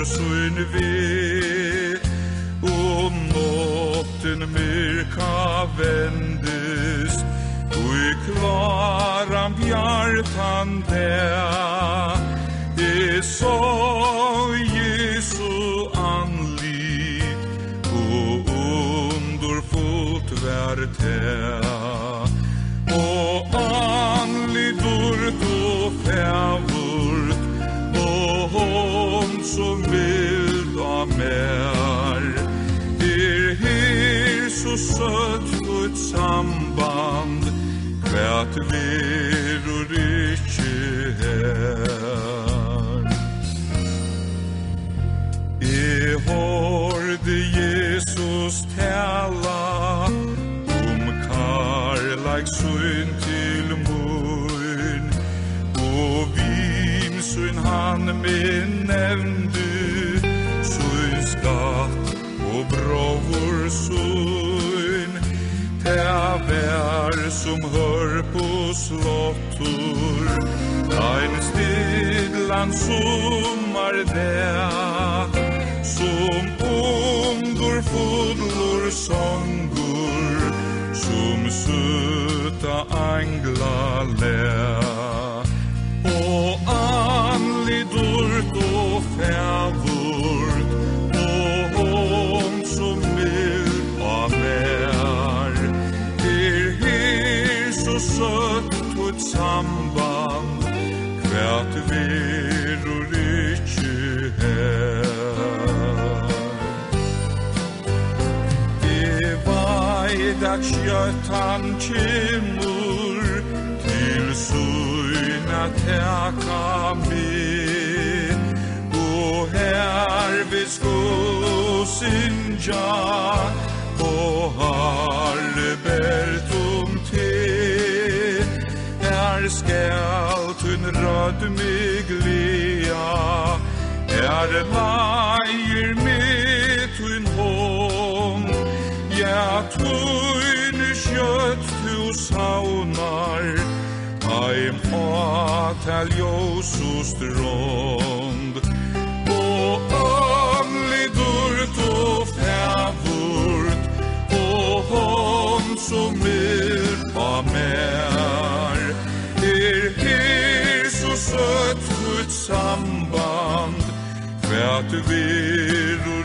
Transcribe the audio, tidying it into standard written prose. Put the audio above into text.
sin ve, och nåtten mörka vändes, och i klaran bjartan där, det så Jesu anlit, och underfullt vart här, och anlidort och fävurt, och hon som vild av mer, så sött och ett samband, kvärt verur ikkje här. Jag hörde Jesus tala kärleksyn till mun, och vimsyn han med nämnde, syn skatt och bravur syn, tävär som hör på slottor, en stidland sommar där, som underfullor sånger, som söta angla lä, och anlidort och fävurt, och hon som vill av mer, så sött och ett samband, kvärt verur ikkje här. Dagsjött han kemur till syna täka med, och här vi sko synja, och harre bertum te, här skall tun röd mig glia, här lejer med tun hon, ja tun kött tu saunar, heim atal Josu strand, och anlidort och fävurt, och hon som av mer, så sött ett samband, kvärt verur